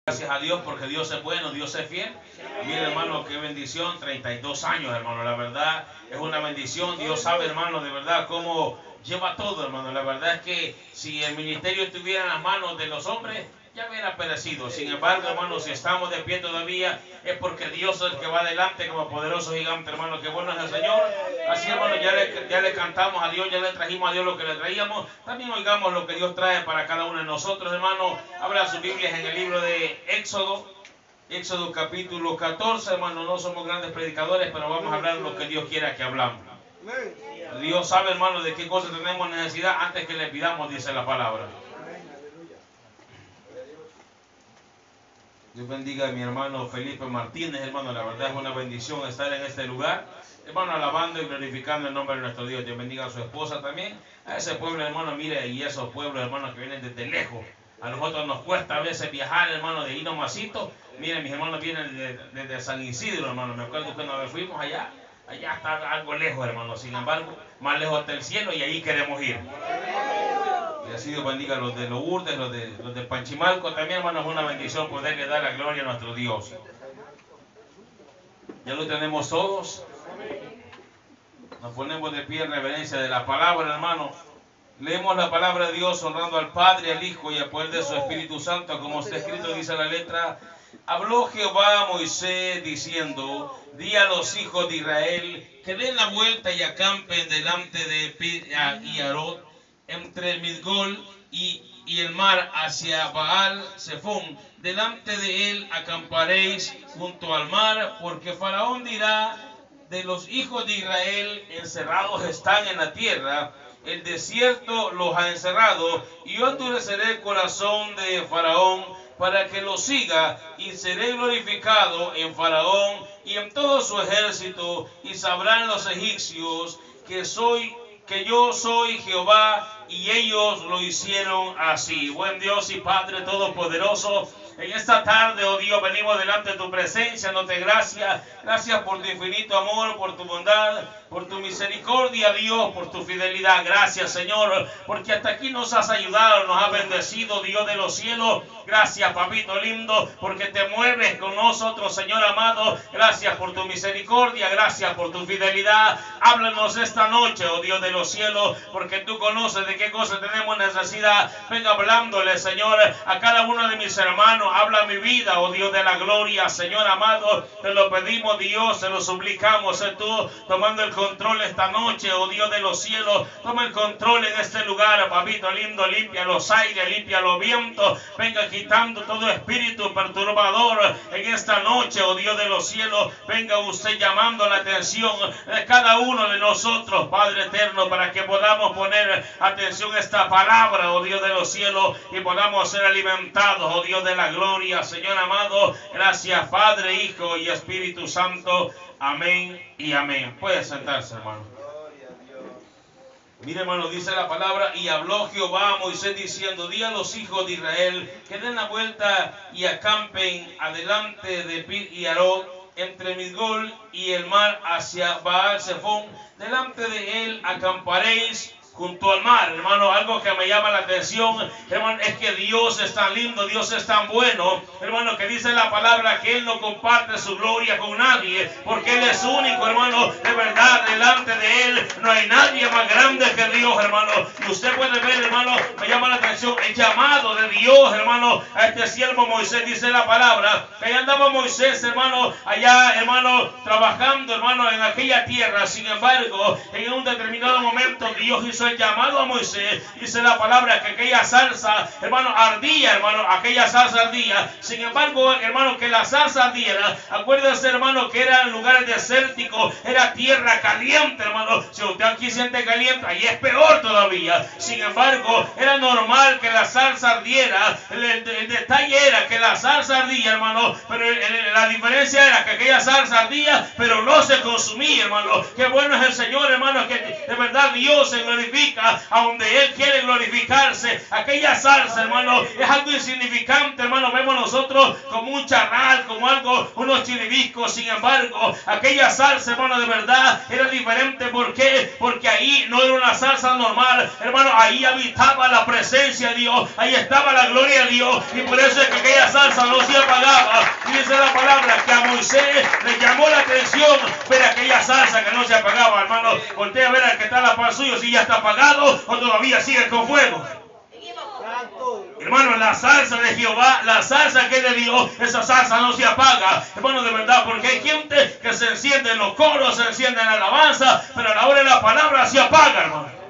Gracias a Dios porque Dios es bueno, Dios es fiel. Mire, hermano, qué bendición, 32 años, hermano, la verdad es una bendición. Dios sabe, hermano, de verdad cómo lleva todo, hermano. La verdad es que si el ministerio estuviera en las manos de los hombres, ya hubiera perecido. Sin embargo, hermano, si estamos de pie todavía, es porque Dios es el que va adelante como poderoso gigante, hermano. Qué bueno es el Señor. Así, hermano, ya le cantamos a Dios, ya le trajimos a Dios lo que le traíamos. También oigamos lo que Dios trae para cada uno de nosotros, hermano. Abra sus Biblias en el libro de Éxodo. Éxodo capítulo 14, hermano. No somos grandes predicadores, pero vamos a hablar lo que Dios quiera que hablamos. Dios sabe, hermano, de qué cosas tenemos necesidad antes que le pidamos, dice la palabra. Dios bendiga a mi hermano Felipe Martínez, hermano. La verdad es una bendición estar en este lugar, hermano, alabando y glorificando el nombre de nuestro Dios. Dios bendiga a su esposa también, a ese pueblo, hermano. Mire, y esos pueblos, hermano, que vienen desde lejos. A nosotros nos cuesta a veces viajar, hermano, de Hino Masito. Miren, mis hermanos vienen desde San Isidro, hermano. Me acuerdo que nos fuimos allá está algo lejos, hermano. Sin embargo, más lejos está el cielo y ahí queremos ir. Y así Dios bendiga a los de Lourdes, los de Panchimalco. También, hermano, es una bendición poderle dar la gloria a nuestro Dios. Ya lo tenemos todos. Nos ponemos de pie en reverencia de la palabra, hermano. Leemos la palabra de Dios honrando al Padre, al Hijo y al poder de su Espíritu Santo. Como está escrito, dice la letra: habló Jehová a Moisés diciendo: di a los hijos de Israel que den la vuelta y acampen delante de Pi-Hahirot, entre Migdol y el mar hacia Baal Zephón. Delante de él acamparéis junto al mar, porque Faraón dirá: de los hijos de Israel encerrados están en la tierra, el desierto los ha encerrado, y yo endureceré el corazón de Faraón para que lo siga, y seré glorificado en Faraón y en todo su ejército, y sabrán los egipcios que yo soy Jehová, y ellos lo hicieron así. Buen Dios y Padre Todopoderoso, en esta tarde, oh Dios, venimos delante de tu presencia, dándote gracias. Gracias por tu infinito amor, por tu bondad, por tu misericordia, Dios, por tu fidelidad. Gracias, Señor, porque hasta aquí nos has ayudado, nos has bendecido, Dios de los cielos. Gracias, papito lindo, porque te mueves con nosotros, Señor amado. Gracias por tu misericordia, gracias por tu fidelidad. Háblanos esta noche, oh Dios de los cielos, porque tú conoces de qué cosas tenemos necesidad. Venga hablándole, Señor, a cada uno de mis hermanos. Habla mi vida, oh Dios de la gloria, Señor amado. Te lo pedimos, Dios, te lo suplicamos. Sé tú tomando el control esta noche, oh Dios de los cielos. Toma el control en este lugar, papito lindo. Limpia los aires, limpia los vientos. Venga quitando todo espíritu perturbador en esta noche, oh Dios de los cielos. Venga usted llamando la atención de cada uno de nosotros, Padre eterno, para que podamos poner atención a esta palabra, oh Dios de los cielos, y podamos ser alimentados, oh Dios de la gloria, Señor amado. Gracias, Padre, Hijo y Espíritu Santo. Amén y amén. Puede sentarse, hermano. Mire, hermano, dice la palabra: y habló Jehová a Moisés diciendo: di a los hijos de Israel que den la vuelta y acampen adelante de Pi-Hahirot, entre Migdol y el mar hacia Baal Zephón. Delante de él acamparéis junto al mar. Hermano, algo que me llama la atención, hermano, es que Dios es tan lindo, Dios es tan bueno, hermano, que dice la palabra que Él no comparte su gloria con nadie, porque Él es único, hermano. De verdad, delante de Él no hay nadie más grande que Dios, hermano. Y usted puede ver, hermano, me llama la atención el llamado de Dios, hermano, a este siervo Moisés. Dice la palabra que allá andaba Moisés, hermano, allá, hermano, trabajando, hermano, en aquella tierra. Sin embargo, en un determinado momento Dios hizo el llamado a Moisés. Dice la palabra que aquella salsa, hermano, ardía, hermano, aquella salsa ardía. Sin embargo, hermano, que la salsa ardiera, acuérdense, hermano, que eran lugares desérticos, era tierra caliente, hermano. Si usted aquí siente caliente, ahí es peor todavía. Sin embargo, era normal que la salsa ardiera. El detalle era que la salsa ardía, hermano, pero la diferencia era que aquella salsa ardía, pero no se consumía, hermano. Qué bueno es el Señor, hermano, que de verdad Dios en glorificación glorifica a donde Él quiere glorificarse. Aquella salsa, hermano, es algo insignificante, hermano. Vemos nosotros como un charral, como algo, unos chiribiscos. Sin embargo, aquella salsa, hermano, de verdad era diferente. ¿Por qué? Porque ahí no era una salsa normal, hermano. Ahí habitaba la presencia de Dios, ahí estaba la gloria de Dios, y por eso es que aquella salsa no se apagaba. Y dice la palabra que a Moisés le llamó la atención ver aquella salsa que no se apagaba, hermano. Voltea a ver al que está a la par suyo, si ya está apagado o todavía sigue con fuego. Hermano, la salsa de Jehová, la salsa que es de Dios, esa salsa no se apaga, hermano, de verdad, porque hay gente que se enciende en los coros, se enciende en la alabanza, pero a la hora de la palabra se apaga, hermano.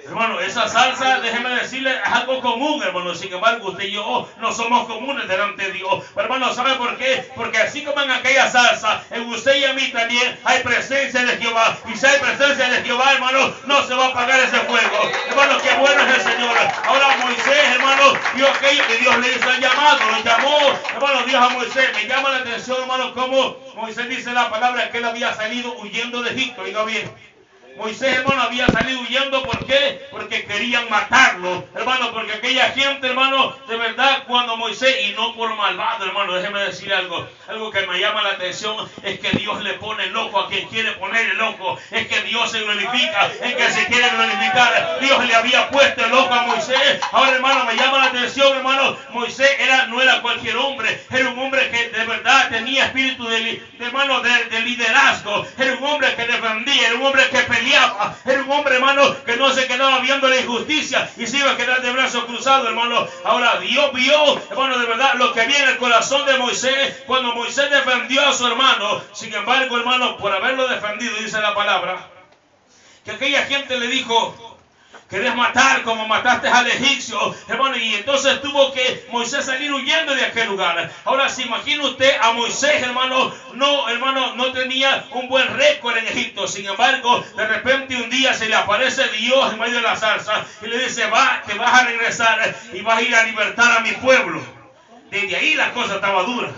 Hermano, esa salsa, déjeme decirle, es algo común, hermano. Sin embargo, usted y yo no somos comunes delante de Dios. Pero, hermano, ¿sabe por qué? Porque así como en aquella salsa, en usted y en mí también hay presencia de Jehová. Y si hay presencia de Jehová, hermano, no se va a apagar ese fuego. Hermano, qué bueno es el Señor. Ahora Moisés, hermano, vio aquello que Dios le hizo el llamado. Lo llamó, hermano, Dios a Moisés. Me llama la atención, hermano, cómo Moisés dice la palabra que él había salido huyendo de Egipto. Oiga bien. Moisés, hermano, había salido huyendo. ¿Por qué? Porque querían matarlo, hermano, porque aquella gente, hermano, de verdad, cuando Moisés, y no por malvado, hermano, déjeme decir algo que me llama la atención, es que Dios le pone loco a quien quiere ponerle loco, es que Dios se glorifica en que se quiere glorificar. Dios le había puesto loco a Moisés. Ahora, hermano, me llama la atención, hermano, Moisés no era cualquier hombre, era un hombre que de verdad tenía espíritu de liderazgo, era un hombre que defendía, era un hombre que peleaba. Era un hombre, hermano, que no se quedaba viendo la injusticia y se iba a quedar de brazos cruzados, hermano. Ahora Dios vio, hermano, de verdad lo que había en el corazón de Moisés cuando Moisés defendió a su hermano. Sin embargo, hermano, por haberlo defendido, dice la palabra, que aquella gente le dijo: querés matar como mataste al egipcio, hermano. Y entonces tuvo que Moisés salir huyendo de aquel lugar. Ahora, se imagina usted a Moisés, hermano, no tenía un buen récord en Egipto. Sin embargo, de repente un día se le aparece Dios en medio de la salsa y le dice: te vas a regresar y vas a ir a libertar a mi pueblo. Desde ahí la cosa estaba dura.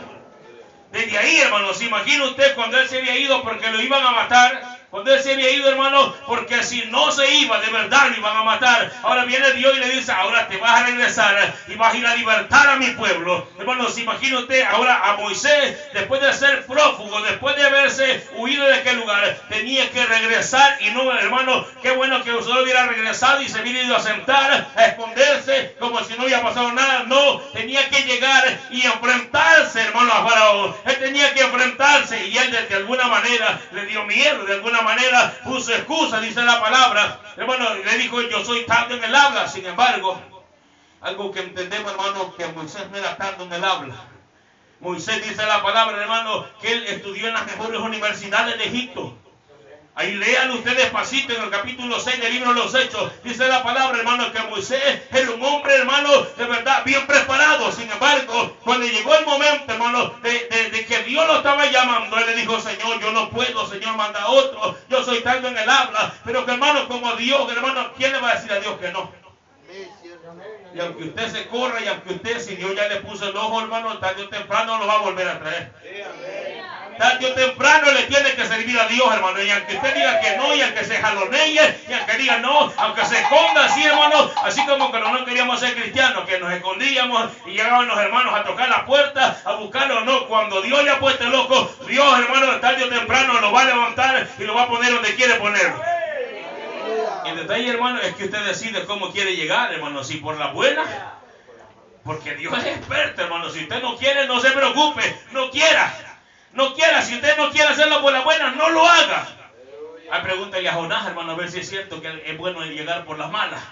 Desde ahí, hermano, se imagina usted cuando él se había ido porque lo iban a matar. Cuando él se había ido, hermano, porque si no se iba, de verdad lo iban a matar. Ahora viene Dios y le dice: ahora te vas a regresar y vas a ir a libertar a mi pueblo. Hermano, se imagina usted ahora a Moisés, después de ser prófugo, después de haberse huido de aquel lugar, tenía que regresar. Y no, hermano, qué bueno que usted hubiera regresado y se hubiera ido a sentar, a esconderse, como si no hubiera pasado nada. No, tenía que llegar y enfrentarse, hermano, a Faraón. Él tenía que enfrentarse y él de alguna manera le dio miedo, de alguna manera puso excusa, dice la palabra, hermano, le dijo: yo soy tardo en el habla. Sin embargo, algo que entendemos, hermano, que Moisés no era tardo en el habla. Moisés, dice la palabra, hermano, que él estudió en las mejores universidades de Egipto. Ahí lean ustedes despacito en el capítulo 6 del libro de los Hechos. Dice la palabra, hermano, que Moisés era un hombre, hermano, de verdad bien preparado. Sin embargo, cuando llegó el momento, hermano, de que Dios lo estaba llamando, él le dijo: Señor, yo no puedo, Señor, manda a otro. Yo soy tardo en el habla. Pero que, hermano, como Dios, hermano, ¿quién le va a decir a Dios que no? Y aunque usted se corra y aunque usted, si Dios ya le puso el ojo, hermano, tarde o temprano lo va a volver a traer. Tarde o temprano le tiene que servir a Dios, hermano. Y aunque usted diga que no, y aunque se jalonee, y aunque diga no, aunque se esconda así, hermano, así como cuando no queríamos ser cristianos, que nos escondíamos y llegaban los hermanos a tocar la puerta, a buscarlo. No, cuando Dios le ha puesto el ojo, Dios, hermano, tarde o temprano lo va a levantar y lo va a poner donde quiere ponerlo. Y el detalle, hermano, es que usted decide cómo quiere llegar, hermano. Si por la buena, porque Dios es experto, hermano. Si usted no quiere, no se preocupe, no quiera. No quiera, si usted no quiere hacerlo por la buena, no lo haga. Pregúntale a Jonás, hermano, a ver si es cierto que es bueno llegar por las malas.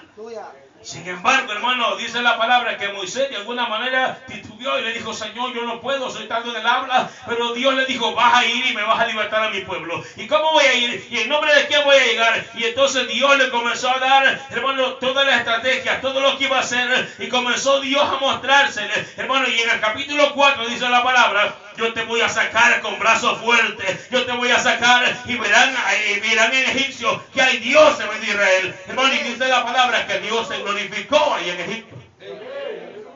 Sin embargo, hermano, dice la palabra que Moisés de alguna manera titubeó y le dijo: Señor, yo no puedo, soy tardo en el habla. Pero Dios le dijo: vas a ir y me vas a libertar a mi pueblo. ¿Y cómo voy a ir? ¿Y en nombre de quién voy a llegar? Y entonces Dios le comenzó a dar, hermano, todas las estrategias, todo lo que iba a hacer. Y comenzó Dios a mostrársele, hermano. Y en el capítulo 4 dice la palabra: yo te voy a sacar con brazos fuertes. Yo te voy a sacar y verán en Egipcio que hay Dios en Israel. Hermano, y dice la palabra que Dios se glorificó ahí en Egipto.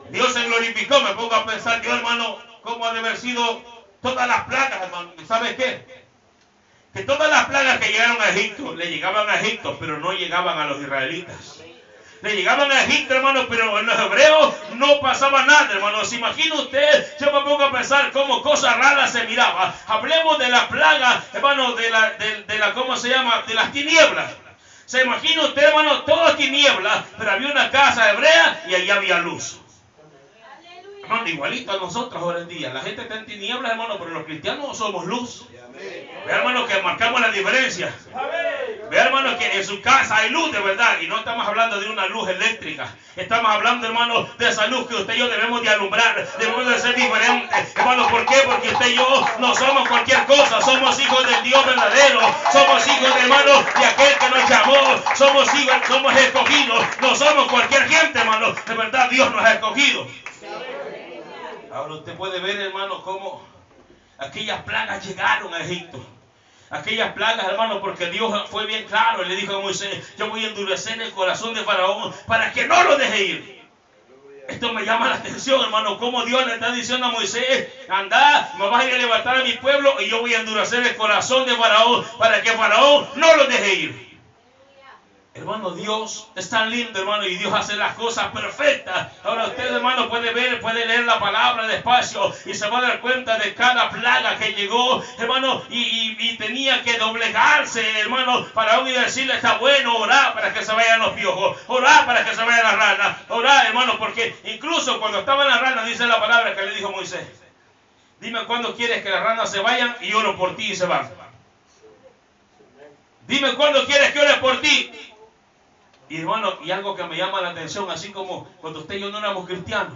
Dios se glorificó. Me pongo a pensar yo, hermano, cómo ha de haber sido todas las plagas, hermano. ¿Y sabes qué? que todas las plagas que llegaron a Egipto, le llegaban a Egipto, pero no llegaban a los israelitas. Le llegaban a Egipto, hermano, pero en los hebreos no pasaba nada, hermano. ¿Se imagina usted? Yo me pongo a pensar cómo cosas raras se miraban. Hablemos de la plaga, hermano, de la ¿cómo se llama? De las tinieblas. ¿Se imagina usted, hermano? Todo tinieblas, pero había una casa hebrea y allí había luz. Hermano, igualito a nosotros ahora en día. La gente está en tinieblas, hermano, pero los cristianos somos luz. Vea, hermano, que marcamos la diferencia. Vea, hermano, que en su casa hay luz de verdad. Y no estamos hablando de una luz eléctrica. Estamos hablando, hermano, de esa luz que usted y yo debemos de alumbrar. Debemos de ser diferentes. Hermano, ¿por qué? Porque usted y yo no somos cualquier cosa. Somos hijos del Dios verdadero. Somos hijos de, hermano, de aquel que nos llamó. Somos hijos, somos escogidos. No somos cualquier gente, hermano. De verdad, Dios nos ha escogido. Ahora usted puede ver, hermano, cómo aquellas plagas llegaron a Egipto. Aquellas plagas, hermano, porque Dios fue bien claro y le dijo a Moisés: yo voy a endurecer el corazón de Faraón para que no lo deje ir. Esto me llama la atención, hermano, cómo Dios le está diciendo a Moisés: anda, me vas a ir a levantar a mi pueblo y yo voy a endurecer el corazón de Faraón para que Faraón no lo deje ir. Hermano, Dios es tan lindo, hermano, y Dios hace las cosas perfectas. Ahora usted, hermano, puede ver, puede leer la palabra despacio y se va a dar cuenta de cada plaga que llegó, hermano, y tenía que doblegarse, hermano, para uno y decirle: está bueno, orar para que se vayan los piojos, orar para que se vayan las ranas, orar, hermano, porque incluso cuando estaban las ranas, dice la palabra que le dijo Moisés: dime cuándo quieres que las ranas se vayan y oro por ti y se van. Dime cuándo quieres que ore por ti. Y hermano, y algo que me llama la atención, así como cuando usted y yo no éramos cristianos,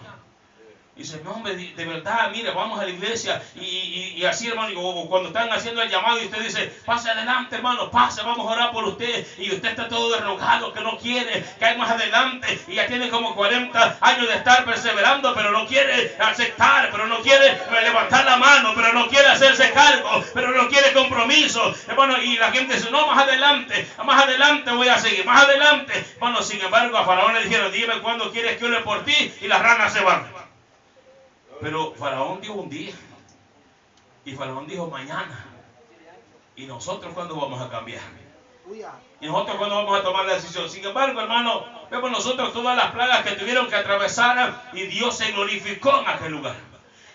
y dice: no, hombre, de verdad, mire, vamos a la iglesia, y así, hermano, o cuando están haciendo el llamado y usted dice: pase adelante, hermano, pase, vamos a orar por usted, y usted está todo derrogado, que no quiere caer más adelante, y ya tiene como 40 años de estar perseverando, pero no quiere aceptar, pero no quiere levantar la mano, pero no quiere hacerse cargo, pero no quiere compromiso, hermano, y la gente dice: no, más adelante voy a seguir, más adelante. Bueno, sin embargo, a Faraón le dijeron: dime cuándo quieres que ore por ti, y las ranas se van. Pero Faraón dijo un día, y Faraón dijo mañana. ¿Y nosotros cuándo vamos a cambiar? ¿Y nosotros cuándo vamos a tomar la decisión? Sin embargo, hermano, vemos nosotros todas las plagas que tuvieron que atravesar, y Dios se glorificó en aquel lugar.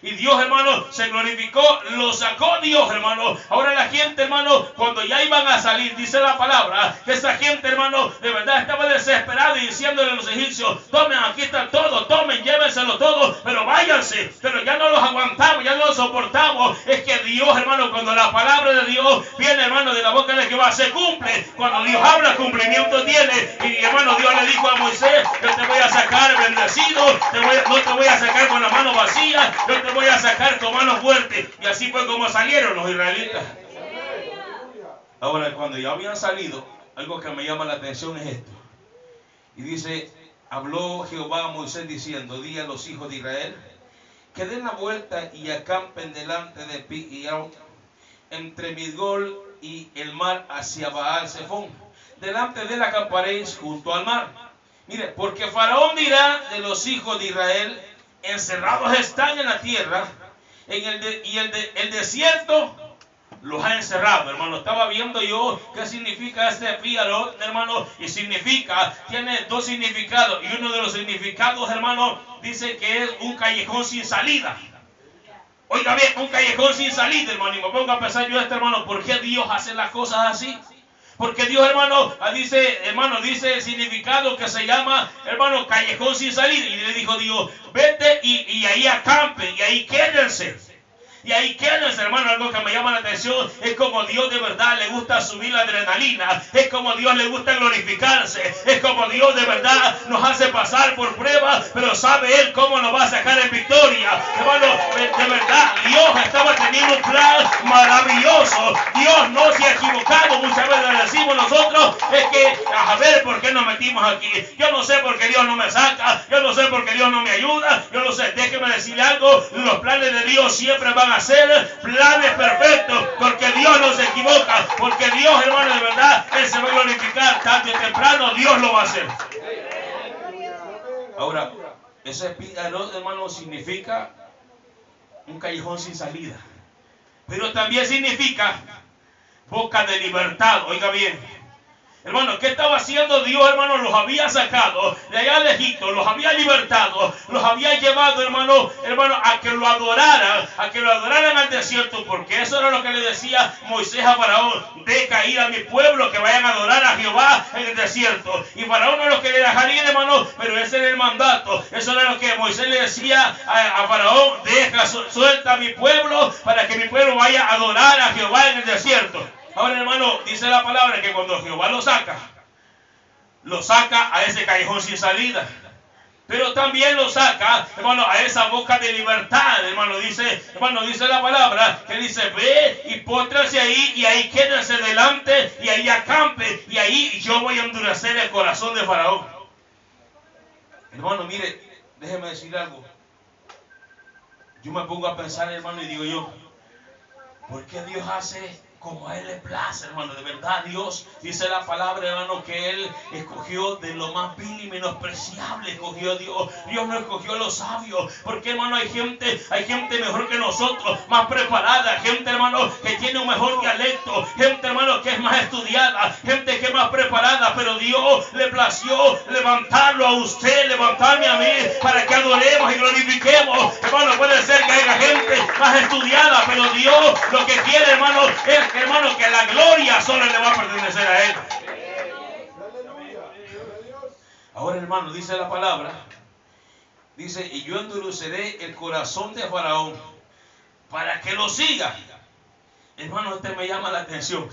Y Dios, hermano, se glorificó, lo sacó Dios, hermano. Ahora la gente, hermano, cuando ya iban a salir, dice la palabra, que esa gente, hermano, de verdad estaba desesperada y diciéndole a los egipcios: tomen, aquí está todo, tomen, llévenselo todo, pero váyanse. Pero ya no los aguantamos, ya no los soportamos. Es que Dios, hermano, cuando la palabra de Dios viene, hermano, de la boca de Jehová, se cumple. Cuando Dios habla, cumplimiento tiene. Y hermano, Dios le dijo a Moisés: yo te voy a sacar bendecido, no te voy a sacar con la mano vacía, yo te voy a sacar con mano fuerte. Y así fue como salieron los israelitas. Ahora, cuando ya habían salido, algo que me llama la atención es esto. Y dice: habló Jehová a Moisés diciendo: di a los hijos de Israel que den la vuelta y acampen delante de Pi-Hahirot, entre Migdol y el mar, hacia Baal-Zephón. Delante de él acamparéis junto al mar. Mire, porque Faraón dirá de los hijos de Israel: encerrados están en la tierra, el desierto los ha encerrado, hermano. Estaba viendo yo qué significa este Pi-Hahirot, hermano, y tiene dos significados, y uno de los significados, hermano, dice que es un callejón sin salida. Oiga bien, un callejón sin salida, hermano, y me pongo a pensar yo esto, hermano: ¿por qué Dios hace las cosas así? Porque Dios, hermano, dice el significado que se llama, hermano, callejón sin salida. Y le dijo Dios: vete y ahí acampen, y ahí quédense. Y ahí quédense, hermano. Algo que me llama la atención es como Dios de verdad le gusta subir la adrenalina. Es como Dios le gusta glorificarse. Es como Dios de verdad nos hace pasar por pruebas, pero sabe Él cómo nos va a sacar en victoria. Hermano, de verdad, Dios estaba teniendo un plan maravilloso. Dios no se ha equivocado. Muchas veces le decimos nosotros: es que, a ver, ¿por qué nos metimos aquí? Yo no sé por qué Dios no me saca. Yo no sé por qué Dios no me ayuda. Yo no sé. Déjeme decirle algo: los planes de Dios siempre van a ser planes perfectos, porque Dios no se equivoca, porque Dios, hermano, de verdad, Él se va a glorificar tarde o temprano. Dios lo va a hacer. Ahora, ese Pi-Hahirot, hermano, significa un callejón sin salida, pero también significa boca de libertad. Oiga bien. Hermano, ¿qué estaba haciendo Dios, hermano? Los había sacado de allá de Egipto, los había libertado, los había llevado, hermano, a que lo adoraran, al desierto, porque eso era lo que le decía Moisés a Faraón: deja ir a mi pueblo, que vayan a adorar a Jehová en el desierto. Y Faraón no lo quería dejar ir, hermano, pero ese era el mandato. Eso era lo que Moisés le decía a Faraón: deja, suelta a mi pueblo, para que mi pueblo vaya a adorar a Jehová en el desierto. Ahora, hermano, dice la palabra que cuando Jehová lo saca a ese callejón sin salida. Pero también lo saca, hermano, a esa boca de libertad, hermano. Dice la palabra que dice: ve y póstrase ahí, y ahí quédense delante, y ahí acampe, y ahí yo voy a endurecer el corazón de Faraón. Hermano, mire, déjeme decir algo. Yo me pongo a pensar, hermano, y digo yo: ¿por qué Dios hace como a Él le place, hermano? De verdad, Dios, dice la palabra, hermano, que Él escogió de lo más vil y menospreciable. Escogió Dios. Dios no escogió a los sabios. Porque, hermano, hay gente mejor que nosotros, más preparada. Gente, hermano, que tiene un mejor dialecto. Gente, hermano, que es más estudiada. Gente que es más preparada. Pero Dios le plació levantarlo a usted, levantarme a mí, para que adoremos y glorifiquemos. Hermano, puede ser que haya gente más estudiada, pero Dios lo que quiere, hermano, es, hermano, que la gloria solo le va a pertenecer a Él. Ahora, hermano, dice la palabra, dice: y yo endureceré el corazón de Faraón para que lo siga. Hermano, me llama la atención.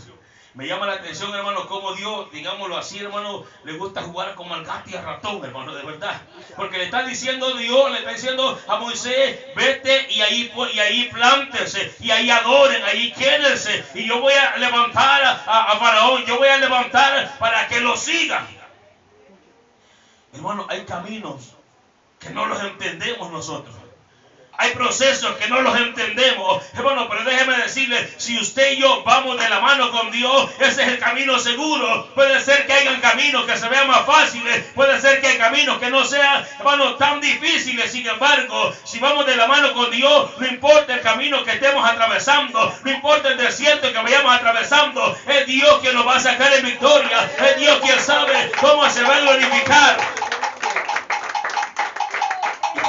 Me llama la atención, hermano, como Dios, digámoslo así, hermano, le gusta jugar como al gato y al ratón, hermano, de verdad. Porque le está diciendo Dios, le está diciendo a Moisés: vete y ahí plántese, y ahí adoren, ahí quédense. Y yo voy a levantar a Faraón, yo voy a levantar para que lo sigan. Hermano, hay caminos que no los entendemos nosotros. Hay procesos que no los entendemos, hermano, pero déjeme decirle: si usted y yo vamos de la mano con Dios, ese es el camino seguro. Puede ser que hayan caminos que se vean más fáciles, puede ser que hay caminos que no sean, hermano, tan difíciles. Sin embargo, si vamos de la mano con Dios, no importa el camino que estemos atravesando, no importa el desierto que vayamos atravesando, es Dios quien nos va a sacar en victoria, es Dios quien sabe cómo se va a glorificar.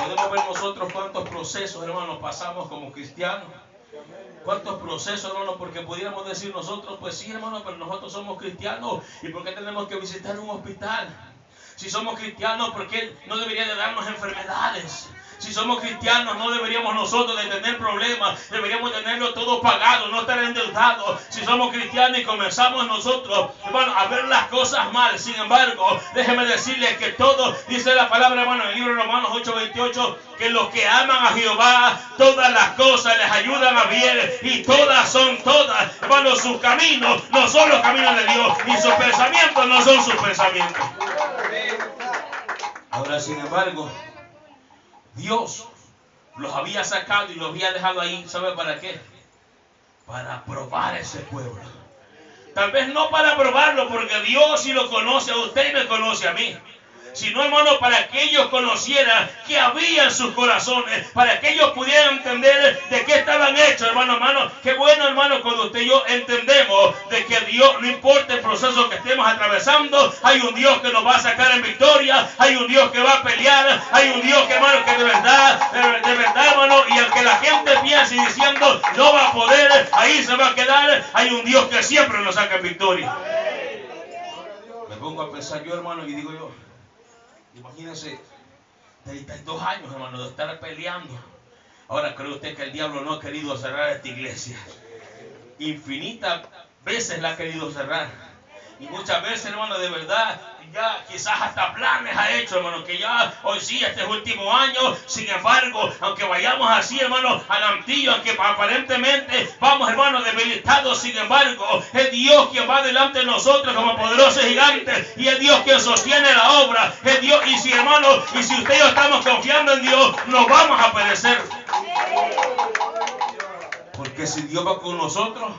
Podemos ver nosotros cuántos procesos, hermanos, pasamos como cristianos. Cuántos procesos, hermanos, porque pudiéramos decir nosotros: pues sí, hermano, pero nosotros somos cristianos, ¿y por qué tenemos que visitar un hospital? Si somos cristianos, ¿por qué no debería de darnos enfermedades? Si somos cristianos, no deberíamos nosotros de tener problemas, deberíamos tenerlo todo pagado, no estar endeudados. Si somos cristianos y comenzamos nosotros, hermano, a ver las cosas mal, sin embargo, déjeme decirles que todo, dice la palabra, hermano, en el libro de Romanos 8:28, que los que aman a Jehová, todas las cosas les ayudan a bien, y todas, hermano, sus caminos no son los caminos de Dios, y sus pensamientos no son sus pensamientos. Ahora, sin embargo, Dios los había sacado y los había dejado ahí, ¿sabe para qué? Para probar ese pueblo. Tal vez no para probarlo, porque Dios sí lo conoce a usted y me conoce a mí, sino, hermano, para que ellos conocieran qué había en sus corazones, para que ellos pudieran entender de qué estaban hechos, hermano. Qué bueno, hermano, cuando usted y yo entendemos de que Dios, no importa el proceso que estemos atravesando, hay un Dios que nos va a sacar en victoria, hay un Dios que va a pelear, hay un Dios que, hermano, que de verdad, hermano, y aunque la gente piense diciendo no va a poder, ahí se va a quedar, hay un Dios que siempre nos saca en victoria. Me pongo a pensar yo, hermano, y digo yo: imagínense, 32 años, hermano, de estar peleando. Ahora, ¿cree usted que el diablo no ha querido cerrar esta iglesia? Infinitas veces la ha querido cerrar. Y muchas veces, hermano, de verdad, ya quizás hasta planes ha hecho, hermano, que ya hoy sí, este último año. Sin embargo, aunque vayamos así, hermano, al antillo, aunque aparentemente vamos, hermano, debilitados, sin embargo, es Dios quien va delante de nosotros como poderoso gigante, y es Dios quien sostiene la obra, es Dios. Y si, hermano, y si usted y yo estamos confiando en Dios, no vamos a perecer, porque si Dios va con nosotros,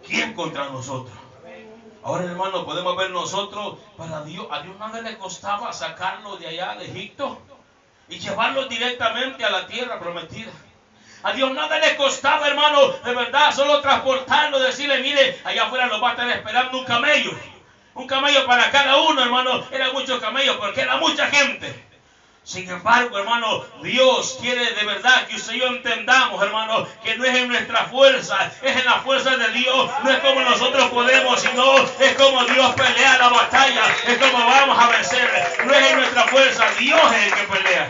¿quién contra nosotros? Ahora, hermano, podemos ver nosotros, a Dios nada le costaba sacarlo de allá de Egipto y llevarlo directamente a la tierra prometida. A Dios nada le costaba, hermano, de verdad, solo transportarlo, decirle, mire, allá afuera lo va a estar esperando un camello. Un camello para cada uno, hermano. Eran muchos camellos porque era mucha gente. Sin embargo, hermano, Dios quiere de verdad que usted y yo entendamos, hermano, que no es en nuestra fuerza, es en la fuerza de Dios. No es como nosotros podemos, sino es como Dios pelea la batalla, es como vamos a vencer. No es en nuestra fuerza, Dios es el que pelea.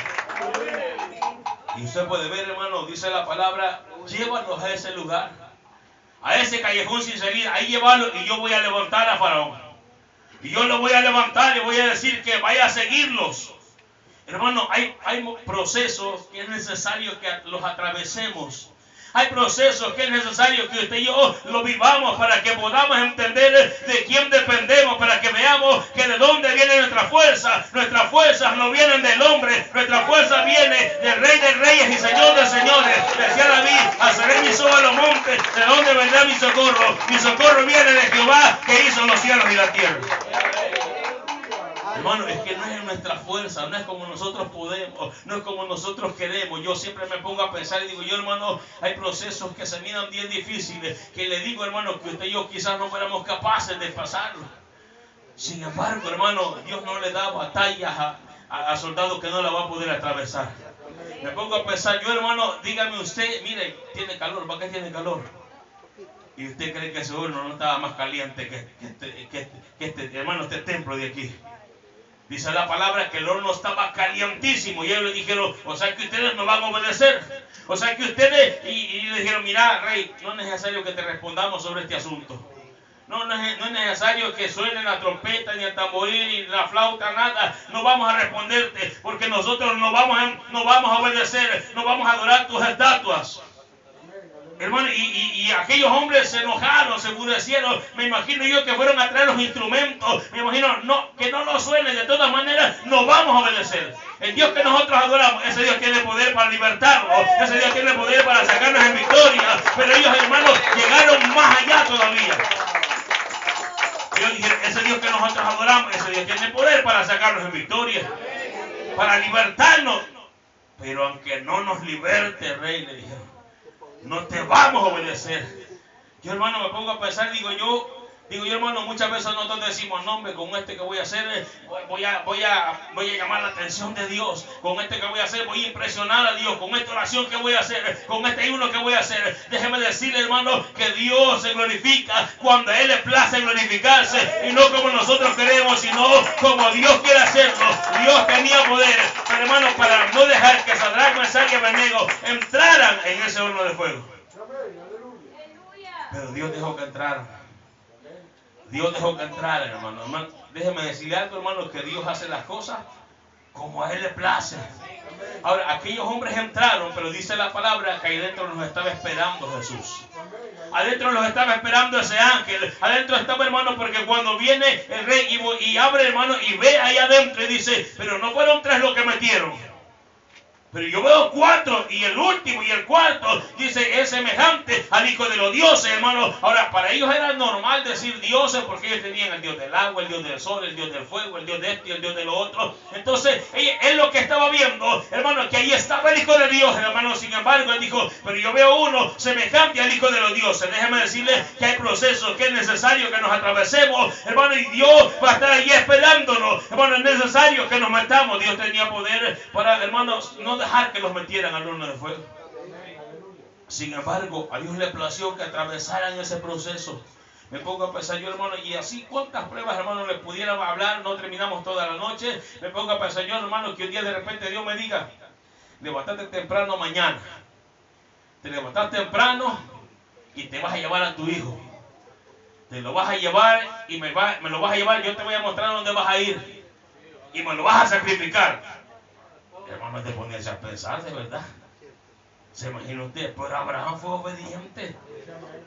Y usted puede ver, hermano, dice la palabra, llévalos a ese lugar, a ese callejón sin salida, ahí llévalos y yo voy a levantar a Faraón. Y yo lo voy a levantar y voy a decir que vaya a seguirlos. Hermano, hay procesos que es necesario que los atravesemos. Hay procesos que es necesario que usted y yo lo vivamos para que podamos entender de quién dependemos, para que veamos que de dónde viene nuestra fuerza. Nuestras fuerzas no vienen del hombre, nuestra fuerza viene del Rey de Reyes y Señor de Señores. Decía David, alzaré mis ojos a los montes, ¿de dónde vendrá mi socorro? Mi socorro viene de Jehová, que hizo los cielos y la tierra. Hermano, es que no es en nuestra fuerza, no es como nosotros podemos, no es como nosotros queremos. Yo siempre me pongo a pensar y digo, yo, hermano, hay procesos que se miran bien difíciles, que le digo, hermano, que usted y yo quizás no fuéramos capaces de pasarlo. Sin embargo, hermano, Dios no le da batallas a soldados que no la va a poder atravesar. Me pongo a pensar, yo, hermano, dígame usted, mire, tiene calor, ¿para qué tiene calor? Y usted cree que ese horno no estaba más caliente que este templo de aquí. Dice la palabra que el horno estaba calientísimo. Y ellos le dijeron, o sea que ustedes no van a obedecer. O sea que ustedes, y le dijeron, mira, rey, no es necesario que te respondamos sobre este asunto. No es necesario que suene la trompeta, ni el tamboril, ni la flauta, nada. No vamos a responderte, porque nosotros no vamos a obedecer, no vamos a adorar tus estatuas. Hermano, y aquellos hombres se enojaron, se enfurecieron. Me imagino yo que fueron a traer los instrumentos. Me imagino que no lo suenen. De todas maneras, no vamos a obedecer. El Dios que nosotros adoramos, ese Dios tiene poder para libertarnos. Ese Dios tiene poder para sacarnos en victoria. Pero ellos, hermanos, llegaron más allá todavía. Ellos dijeron, ese Dios que nosotros adoramos, ese Dios tiene poder para sacarnos en victoria. Para libertarnos. Pero aunque no nos liberte, Rey, le dijeron, no te vamos a obedecer. Yo, hermano, me pongo a pensar, digo yo, hermano, muchas veces nosotros decimos, no, hombre, con este que voy a hacer, voy a llamar la atención de Dios. Con este que voy a hacer, voy a impresionar a Dios. Con esta oración que voy a hacer, con este ayuno que voy a hacer. Déjeme decirle, hermano, que Dios se glorifica cuando a Él le place glorificarse. Y no como nosotros queremos, sino como Dios quiere hacerlo. Dios tenía poder, pero, hermano, para no dejar que Sadrach, Mesach y Abednego entraran en ese horno de fuego. Pero Dios dejó que entraran. Dios dejó que entraran, hermano. Déjeme decirle algo, hermano, que Dios hace las cosas como a Él le place. Ahora, aquellos hombres entraron, pero dice la palabra que ahí dentro los estaba esperando Jesús. Adentro los estaba esperando ese ángel. Adentro estaba, hermano, porque cuando viene el rey y abre, hermano, y ve ahí adentro y dice, pero no fueron 3 los que metieron. Pero yo veo 4 y el último y el cuarto, dice, es semejante al Hijo de los dioses, hermano. Ahora, para ellos era normal decir dioses porque ellos tenían el Dios del agua, el Dios del sol, el Dios del fuego, el Dios de este y el Dios de lo otro. Entonces, él lo que estaba viendo, hermano, que ahí estaba el Hijo de Dios, hermano. Sin embargo, él dijo, pero yo veo uno semejante al Hijo de los dioses. Déjeme decirle que hay procesos que es necesario que nos atravesemos, hermano, y Dios va a estar ahí esperándonos. Hermano, es necesario que nos metamos. Dios tenía poder para, hermanos, no dejar que los metieran al horno de fuego. Sin embargo, a Dios le plació que atravesaran ese proceso. Me pongo a pensar yo, hermano, y así cuántas pruebas, hermano, le pudiéramos hablar, no terminamos toda la noche. Me pongo a pensar yo, hermano, que un día de repente Dios me diga, levántate temprano mañana. Te levantas temprano y te vas a llevar a tu hijo. Te lo vas a llevar y me lo vas a llevar, yo te voy a mostrar dónde vas a ir. Y me lo vas a sacrificar. Hermano, te pones a pensar, de verdad. ¿Se imagina usted? Pero Abraham fue obediente.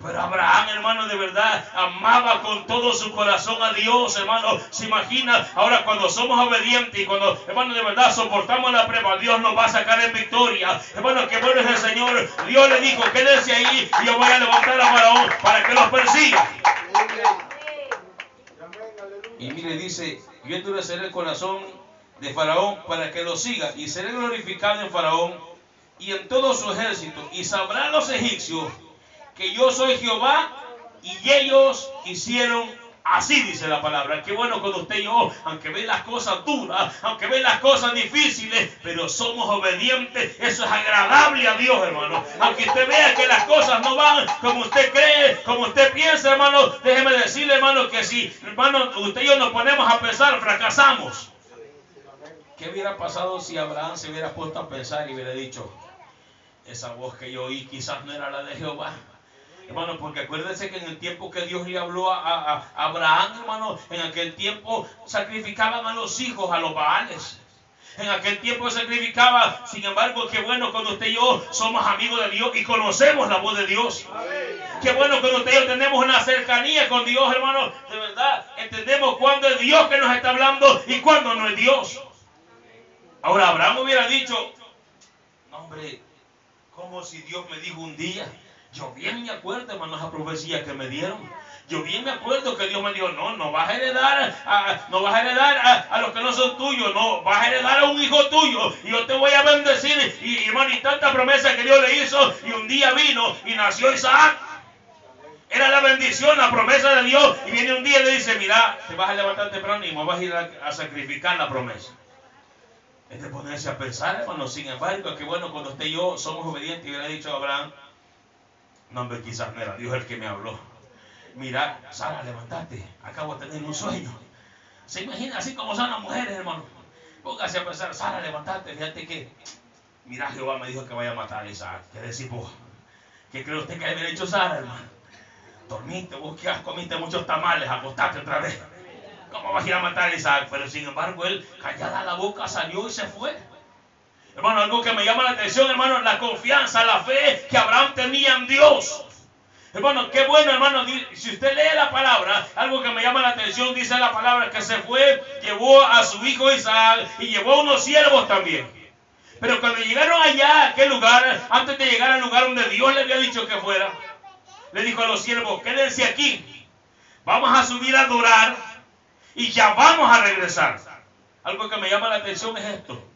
Pero Abraham, hermano, de verdad, amaba con todo su corazón a Dios, hermano. ¿Se imagina? Ahora, cuando somos obedientes y cuando, hermano, de verdad soportamos la prueba, Dios nos va a sacar en victoria. Hermano, que bueno es el Señor. Dios le dijo, quédense ahí y yo voy a levantar a Faraón para que los persiga. Y mire, dice, yo endureceré el corazón de Faraón para que lo siga y seré glorificado en Faraón y en todo su ejército, y sabrán los egipcios que yo soy Jehová, y ellos hicieron así, dice la palabra. Qué bueno cuando usted y yo, aunque ven las cosas duras, aunque ven las cosas difíciles, pero somos obedientes. Eso es agradable a Dios, hermano. Aunque usted vea que las cosas no van como usted cree, como usted piensa, hermano, déjeme decirle, hermano, que si, hermano, usted y yo nos ponemos a pensar, fracasamos. ¿Qué hubiera pasado si Abraham se hubiera puesto a pensar y hubiera dicho, esa voz que yo oí quizás no era la de Jehová? Hermano, porque acuérdense que en el tiempo que Dios le habló a Abraham, hermano, en aquel tiempo sacrificaban a los hijos, a los baales. En aquel tiempo sacrificaba. Sin embargo, qué bueno cuando usted y yo somos amigos de Dios y conocemos la voz de Dios. Qué bueno cuando usted y yo tenemos una cercanía con Dios, hermano. De verdad, entendemos cuándo es Dios que nos está hablando y cuándo no es Dios. Ahora, Abraham hubiera dicho, no, hombre, como si Dios me dijo un día. Yo bien me acuerdo, hermano, esa profecía que me dieron. Yo bien me acuerdo que Dios me dijo, no vas a heredar a los que no son tuyos, no, vas a heredar a un hijo tuyo y yo te voy a bendecir. Y hermano, y tanta promesa que Dios le hizo, y un día vino y nació Isaac. Era la bendición, la promesa de Dios, y viene un día y le dice, mira, te vas a levantar temprano y me vas a ir a sacrificar la promesa. Es de ponerse a pensar, hermano. Sin embargo, que bueno, cuando usted y yo somos obedientes, y le he dicho a Abraham, no, hombre, quizás no era Dios el que me habló. Mira, Sara, levántate, acabo de tener un sueño. Se imagina así como son las mujeres, hermano. Póngase a pensar, Sara, levántate, fíjate que, mira, Jehová me dijo que vaya a matar a Isaac. ¿Qué decís vos? ¿Qué cree usted que había hecho Sara, hermano? Dormiste, vos que comiste muchos tamales, acostate otra vez. ¿Cómo vas a ir a matar a Isaac? Pero sin embargo, él, callada la boca, salió y se fue. Hermano, algo que me llama la atención, hermano, la confianza, la fe que Abraham tenía en Dios. Hermano, qué bueno, hermano, si usted lee la palabra, algo que me llama la atención, dice la palabra que se fue, llevó a su hijo Isaac y llevó a unos siervos también. Pero cuando llegaron allá, a aquel lugar, antes de llegar al lugar donde Dios le había dicho que fuera, le dijo a los siervos, quédense aquí, vamos a subir a adorar y ya vamos a regresar. Algo que me llama la atención es esto.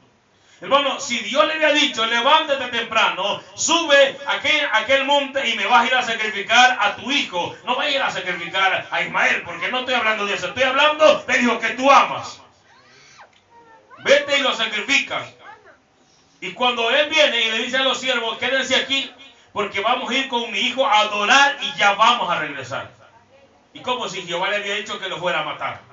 Hermano, si Dios le había dicho, levántate temprano, sube a aquel monte y me vas a ir a sacrificar a tu hijo. No vas a ir a sacrificar a Ismael, porque no estoy hablando de eso. Estoy hablando del hijo que tú amas. Vete y lo sacrificas. Y cuando él viene y le dice a los siervos, quédense aquí, porque vamos a ir con mi hijo a adorar y ya vamos a regresar. Y como si Jehová le había dicho que lo fuera a matar.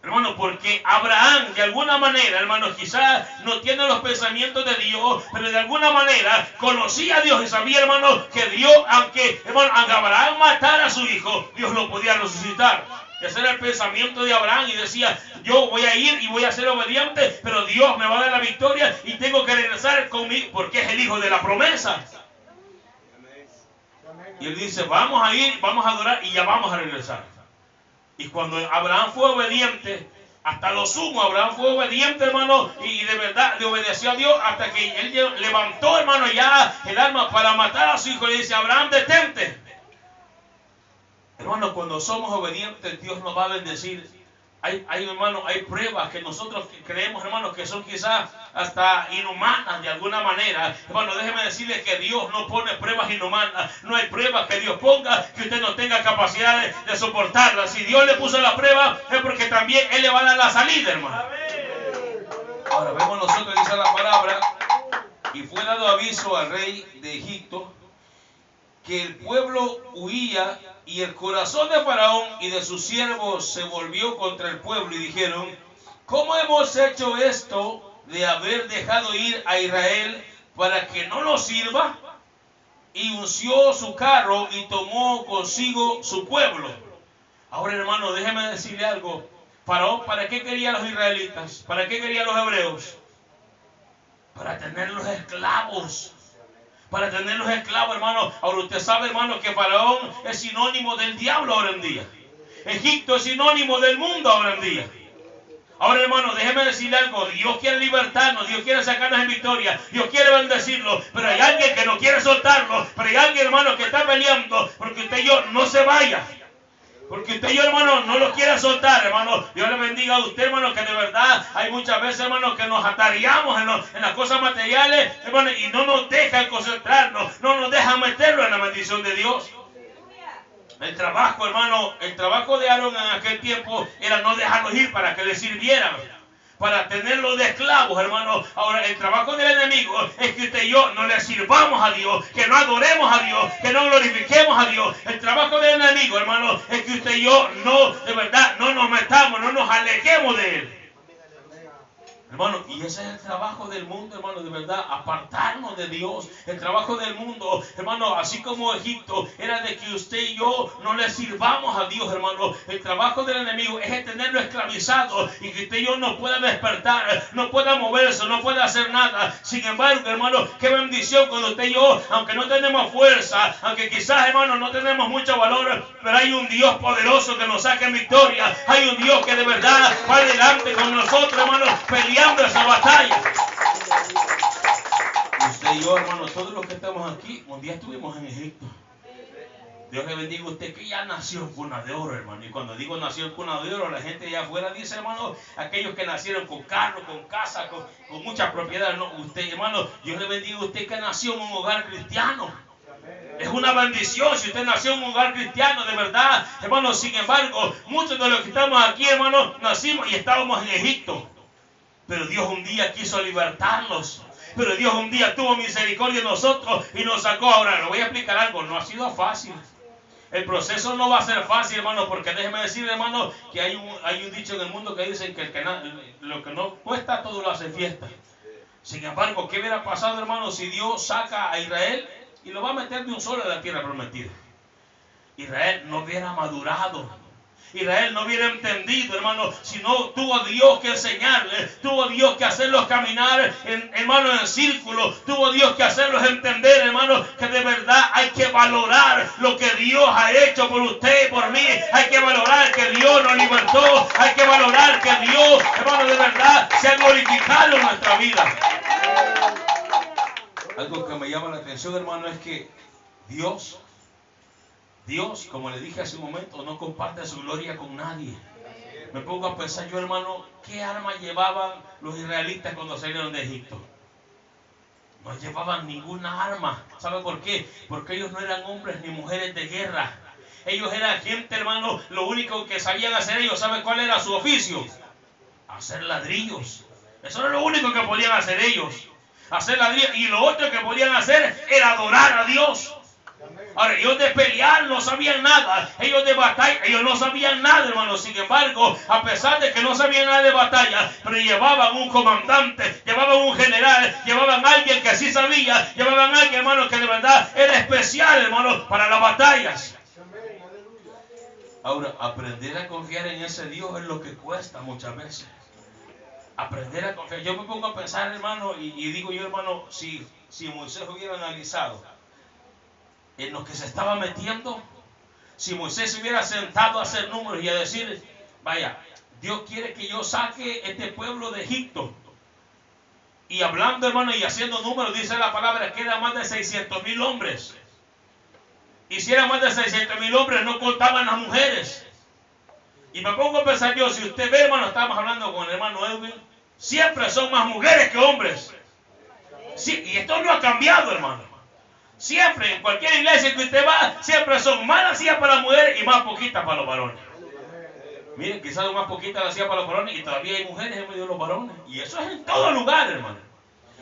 Hermano, porque Abraham de alguna manera, hermano, quizás no tiene los pensamientos de Dios, pero de alguna manera conocía a Dios y sabía, hermano, que Dios, aunque Abraham matara a su hijo, Dios lo podía resucitar. Ese era el pensamiento de Abraham y decía, yo voy a ir y voy a ser obediente, pero Dios me va a dar la victoria y tengo que regresar conmigo, porque es el hijo de la promesa. Y él dice, vamos a ir, vamos a adorar y ya vamos a regresar. Y cuando Abraham fue obediente, hasta lo sumo, Abraham fue obediente, hermano, y de verdad le obedeció a Dios hasta que él levantó, hermano, ya el arma para matar a su hijo. Le dice, Abraham, detente. Hermano, cuando somos obedientes, Dios nos va a bendecir. Hermano, hay pruebas que nosotros creemos, hermanos, que son quizás hasta inhumanas de alguna manera. Hermano, déjeme decirle que Dios no pone pruebas inhumanas. No hay pruebas que Dios ponga que usted no tenga capacidad de soportarlas. Si Dios le puso la prueba, es porque también Él le va a dar la salida, hermano. Ahora vemos nosotros, dice la palabra, y fue dado aviso al rey de Egipto que el pueblo huía, y el corazón de Faraón y de sus siervos se volvió contra el pueblo, y dijeron, ¿cómo hemos hecho esto de haber dejado ir a Israel para que no nos sirva? Y unció su carro y tomó consigo su pueblo. Ahora, hermano, déjeme decirle algo. Faraón, ¿para qué querían los israelitas? ¿Para qué querían los hebreos? Para tenerlos esclavos. Para tenerlos esclavos, hermano. Ahora usted sabe, hermano, que Faraón es sinónimo del diablo ahora en día. Egipto es sinónimo del mundo ahora en día. Ahora, hermano, déjeme decirle algo. Dios quiere libertarnos, Dios quiere sacarnos en victoria, Dios quiere bendecirlo, pero hay alguien que no quiere soltarlo, pero hay alguien, hermano, que está peleando porque usted y yo no se vaya. Porque usted y yo, hermano, no lo quiere soltar, hermano. Dios le bendiga a usted, hermano, que de verdad hay muchas veces, hermano, que nos atareamos en las cosas materiales, hermano, y no nos dejan concentrarnos, no nos dejan meterlo en la bendición de Dios. El trabajo, hermano, el trabajo de Aarón en aquel tiempo era no dejarlos ir para que le sirvieran, para tenerlos de esclavos, hermano. Ahora, el trabajo del enemigo es que usted y yo no le sirvamos a Dios, que no adoremos a Dios, que no glorifiquemos a Dios. El trabajo del enemigo, hermano, es que usted y yo no, de verdad, no nos metamos, no nos alejemos de él. Hermano, y ese es el trabajo del mundo, hermano, de verdad, apartarnos de Dios. El trabajo del mundo, hermano, así como Egipto, era de que usted y yo no le sirvamos a Dios, hermano. El trabajo del enemigo es tenerlo esclavizado y que usted y yo no pueda despertar, no pueda moverse, no pueda hacer nada. Sin embargo, hermano, qué bendición cuando usted y yo, aunque no tenemos fuerza, aunque quizás, hermano, no tenemos mucho valor, pero hay un Dios poderoso que nos saca en victoria. Hay un Dios que de verdad va adelante con nosotros, hermano, peleando esa batalla. Usted y yo, hermano, todos los que estamos aquí, un día estuvimos en Egipto. Dios le bendiga a usted que ya nació en cuna de oro, hermano. Y cuando digo nació en cuna de oro, la gente allá afuera dice, hermano, aquellos que nacieron con carro, con casa, con muchas propiedades. No, usted, hermano, Dios le bendiga a usted que nació en un hogar cristiano. Es una bendición si usted nació en un hogar cristiano, de verdad, hermano. Sin embargo, muchos de los que estamos aquí, hermano, nacimos y estábamos en Egipto. Pero Dios un día quiso libertarnos. Pero Dios un día tuvo misericordia de nosotros y nos sacó. Ahora, le voy a explicar algo. No ha sido fácil. El proceso no va a ser fácil, hermano, porque déjeme decirle, hermano, que hay un dicho en el mundo que dicen que lo que no cuesta, todo lo hace fiesta. Sin embargo, ¿qué hubiera pasado, hermano, si Dios saca a Israel y lo va a meter de un solo en la tierra prometida? Israel no hubiera madurado. Israel no hubiera entendido, hermano, si no tuvo Dios que enseñarle, tuvo Dios que hacerlos caminar, hermano, en círculo, tuvo Dios que hacerlos entender, hermano, que de verdad hay que valorar lo que Dios ha hecho por usted y por mí. Hay que valorar que Dios nos libertó, hay que valorar que Dios, hermano, de verdad se ha glorificado en nuestra vida. Algo que me llama la atención, hermano, es que Dios, como le dije hace un momento, no comparte su gloria con nadie. Me pongo a pensar yo, hermano, ¿qué armas llevaban los israelitas cuando salieron de Egipto? No llevaban ninguna arma. ¿Sabe por qué? Porque ellos no eran hombres ni mujeres de guerra. Ellos eran gente, hermano, lo único que sabían hacer ellos, ¿sabe cuál era su oficio? Hacer ladrillos. Eso era lo único que podían hacer ellos. Hacer ladrillos. Y lo otro que podían hacer era adorar a Dios. Ahora, ellos de pelear no sabían nada. Ellos de batalla, ellos no sabían nada, hermano. Sin embargo, a pesar de que no sabían nada de batalla, pero llevaban un comandante, llevaban un general, llevaban a alguien que sí sabía, llevaban a alguien, hermano, que de verdad era especial, hermano, para las batallas. Ahora, aprender a confiar en ese Dios es lo que cuesta muchas veces. Aprender a confiar. Yo me pongo a pensar, hermano, y digo yo, hermano, si Moisés hubiera analizado en lo que se estaba metiendo, si Moisés se hubiera sentado a hacer números y a decir, vaya, Dios quiere que yo saque este pueblo de Egipto. Y hablando, hermano, y haciendo números, dice la palabra que eran más de 600,000 hombres. Y si eran más de 600,000 hombres, no contaban las mujeres. Y me pongo a pensar yo, si usted ve, hermano, estamos hablando con el hermano Edwin, siempre son más mujeres que hombres. Sí, y esto no ha cambiado, hermano. Siempre, en cualquier iglesia que usted va, siempre son más las sillas para las mujeres y más poquitas para los varones. Miren, quizás son más poquitas las sillas para los varones y todavía hay mujeres en medio de los varones. Y eso es en todo lugar, hermano.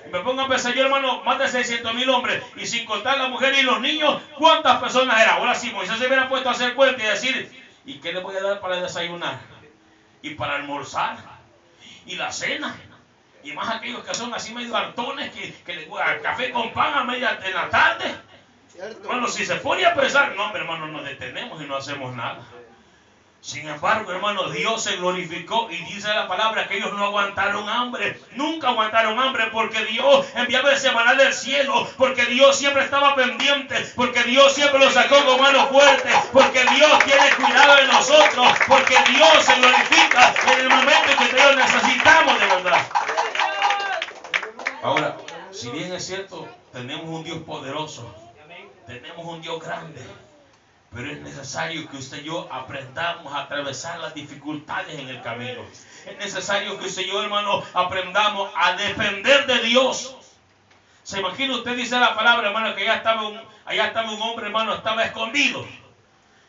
Y me pongo a pensar yo, hermano, más de 600,000 hombres, y sin contar las mujeres y los niños, ¿cuántas personas eran? Ahora sí, Moisés se hubiera puesto a hacer cuenta y decir, ¿y qué le voy a dar para desayunar? Y para almorzar, y la cena. Y más aquellos que son así medio hartones, que les gusta café con pan a media en la tarde. Hermano, si se pone a pensar, no, hermano, nos detenemos y no hacemos nada. Sin embargo, hermano, Dios se glorificó y dice la palabra que ellos no aguantaron hambre. Nunca aguantaron hambre porque Dios enviaba ese maná del cielo, porque Dios siempre estaba pendiente, porque Dios siempre los sacó con mano fuerte, porque Dios tiene cuidado de nosotros, porque Dios se glorifica en el momento que Dios necesitamos de verdad. Ahora, si bien es cierto, tenemos un Dios poderoso, tenemos un Dios grande, Pero es necesario que usted y yo aprendamos a atravesar las dificultades en el camino. Es necesario que usted y yo, hermano, aprendamos a depender de Dios. ¿Se imagina usted? Dice la palabra, hermano, que allá estaba un hombre, hermano, estaba escondido.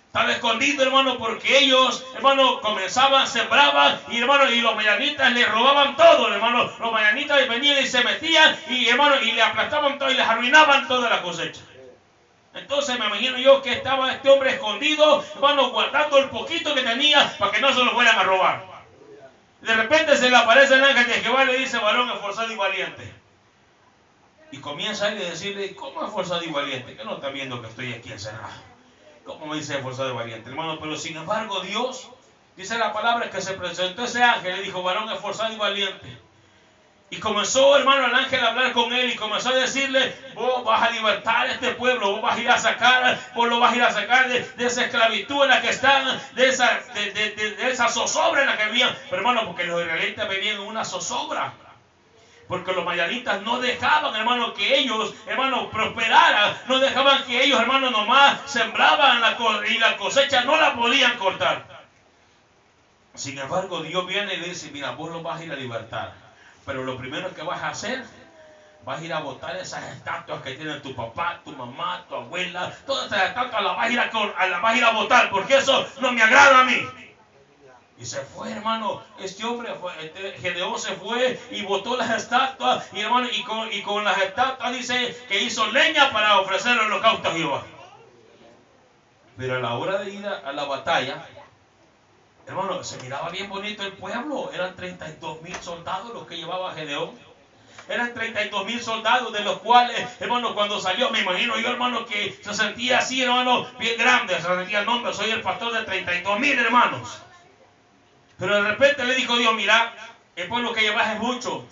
Estaba escondido, hermano, porque ellos, hermano, comenzaban, sembraban, y hermano, y los madianitas le robaban todo, hermano. Los madianitas venían y se metían, y hermano, y le aplastaban todo y les arruinaban toda la cosecha. Entonces me imagino yo que estaba este hombre escondido, hermano, guardando el poquito que tenía para que no se lo fueran a robar. De repente se le aparece el ángel de Jehová y le dice: varón esforzado y valiente. Y comienza él a decirle: ¿cómo esforzado y valiente? Que no está viendo que estoy aquí encerrado. ¿Cómo me dice esforzado y valiente, hermano? Pero sin embargo Dios, dice la palabra, que se presentó ese ángel y le dijo: varón esforzado y valiente. Y comenzó, hermano, el ángel a hablar con él y comenzó a decirle: vos vas a libertar a este pueblo, vos vas a ir a sacar, vos lo vas a ir a sacar de esa esclavitud en la que están, de esa zozobra en la que vivían. Pero hermano, porque los israelitas venían en una zozobra. Porque los madianitas no dejaban, hermano, que ellos, hermano, prosperaran. No dejaban que ellos, hermano, nomás sembraban y la cosecha no la podían cortar. Sin embargo, Dios viene y le dice: mira, vos lo vas a ir a libertar. Pero lo primero que vas a hacer, vas a ir a botar esas estatuas que tienen tu papá, tu mamá, tu abuela. Todas esas estatuas las vas a ir a botar, porque eso no me agrada a mí. Y se fue, hermano, este hombre, Gedeón se fue y botó las estatuas, y hermano, y con las estatuas dice que hizo leña para ofrecer el holocausto a Jehová. Pero a la hora de ir a la batalla, hermano, se miraba bien bonito el pueblo. Eran 32,000 soldados los que llevaba Gedeón. Eran 32,000 soldados, de los cuales, hermano, cuando salió, me imagino yo, hermano, que se sentía así, hermano, bien grande. Se sentía el nombre: soy el pastor de 32,000 hermanos. Pero de repente le dijo Dios: mira, el pueblo que llevas es mucho.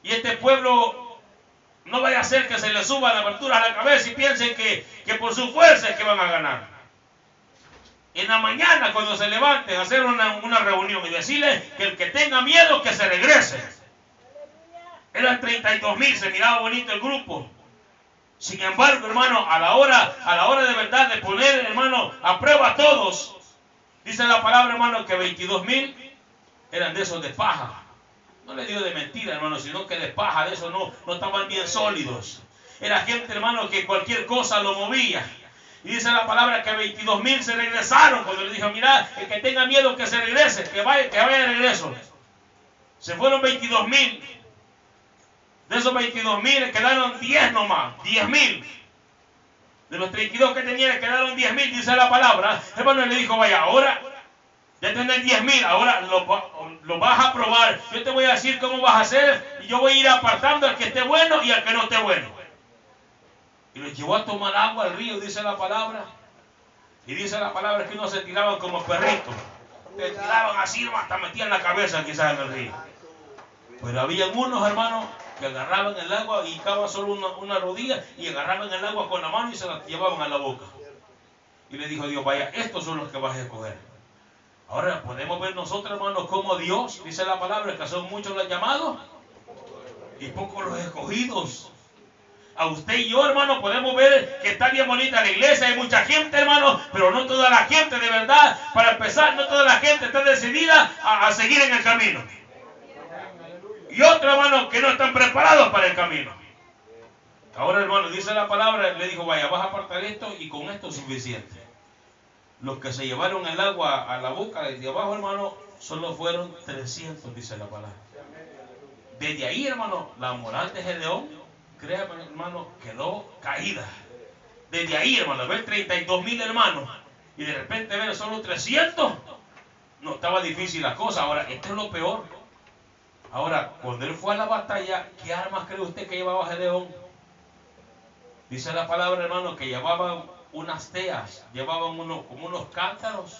Y este pueblo no vaya a ser que se le suba la abertura a la cabeza y piensen que por su fuerza es que van a ganar. En la mañana, cuando se levanten, hacer una reunión y decirle que el que tenga miedo, que se regrese. Eran 32,000, se miraba bonito el grupo. Sin embargo, hermano, a la hora de verdad de poner, hermano, a prueba a todos, dice la palabra, hermano, que 22,000 eran de esos de paja. No le digo de mentira, hermano, sino que de paja, de esos no estaban bien sólidos. Era gente, hermano, que cualquier cosa lo movía. Y dice la palabra que 22,000 se regresaron. Cuando le dijo: mira, el que tenga miedo, que se regrese, que vaya de regreso. Se fueron 22,000. De esos 22,000 quedaron 10 nomás, 10,000. De los 32 que tenía quedaron 10,000, dice la palabra. Hermano, le dijo: vaya, ahora ya tenés 10,000, ahora lo vas a probar. Yo te voy a decir cómo vas a hacer, y yo voy a ir apartando al que esté bueno y al que no esté bueno. Y los llevó a tomar agua al río, dice la palabra. Y dice la palabra que unos se tiraban como perritos. Se tiraban así, hasta metían la cabeza quizás en el río. Pero habían unos, hermanos, que agarraban el agua y cababan solo una rodilla y agarraban el agua con la mano y se la llevaban a la boca. Y le dijo Dios: vaya, estos son los que vas a escoger. Ahora podemos ver nosotros, hermanos, como Dios, dice la palabra, que son muchos los llamados y pocos los escogidos. A usted y yo, hermano, podemos ver que está bien bonita la iglesia, hay mucha gente, hermano, pero no toda la gente, de verdad, para empezar, no toda la gente está decidida a seguir en el camino. Y otros, hermanos, que no están preparados para el camino. Ahora, hermano, dice la palabra, le dijo: vaya, vas a apartar esto y con esto es suficiente. Los que se llevaron el agua a la boca de abajo, hermano, solo fueron 300, dice la palabra. Desde ahí, hermano, la moral de Gedeón, créame, hermano, quedó caída. Desde ahí, hermano, ver 32,000 hermanos y de repente ver solo 300, no estaba difícil la cosa. Ahora, esto es lo peor. Ahora, cuando él fue a la batalla, ¿qué armas cree usted que llevaba Gedeón? Dice la palabra, hermano, que llevaban unas teas, llevaban como unos cántaros,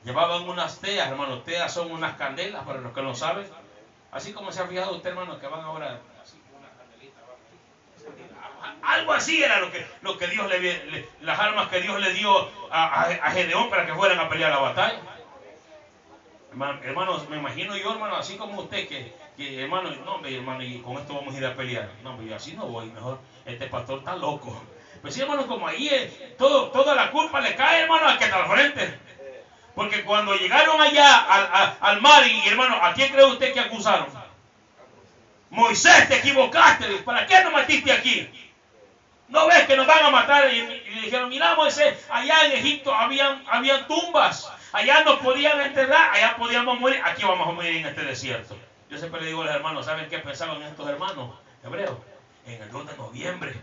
llevaban unas teas, hermano. Teas son unas candelas, para los que no saben. Así como se ha fijado usted, hermano, que van ahora así, una candelita. Algo así era lo que Dios las armas que Dios le dio a Gedeón para que fueran a pelear la batalla. Hermanos, me imagino yo, hermano, así como usted, que hermano, no, hombre, hermano, y con esto vamos a ir a pelear. No, hombre, yo así no voy, mejor, este pastor está loco. Pues sí, hermano, como ahí toda la culpa le cae, hermano, al que está al frente. Porque cuando llegaron allá al mar, y hermano, ¿a quién cree usted que acusaron? Moisés, te equivocaste. ¿Para qué nos metiste aquí? ¿No ves que nos van a matar? Y le dijeron, mira, Moisés, allá en Egipto habían tumbas. Allá nos podían enterrar, allá podíamos morir. Aquí vamos a morir en este desierto. Yo siempre le digo a los hermanos, ¿saben qué pensaban estos hermanos hebreos? En el 2 de noviembre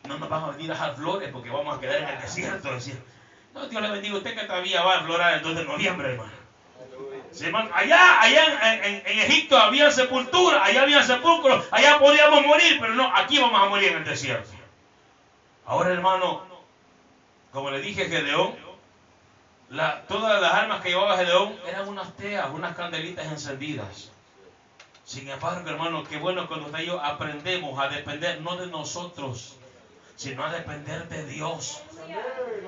no nos van a venir a dejar flores porque vamos a quedar en el desierto. Decía, no, Dios le bendiga a usted que todavía va a florar el 2 de noviembre, hermano. Sí, hermano. Allá en Egipto había sepultura, allá había sepulcros, allá podíamos morir, pero no, aquí vamos a morir en el desierto. Ahora, hermano, como le dije, Gedeón, todas las armas que llevaba Gedeón eran unas teas, unas candelitas encendidas. Sin embargo, hermano, qué bueno cuando usted y yo aprendemos a depender no de nosotros, sino a depender de Dios.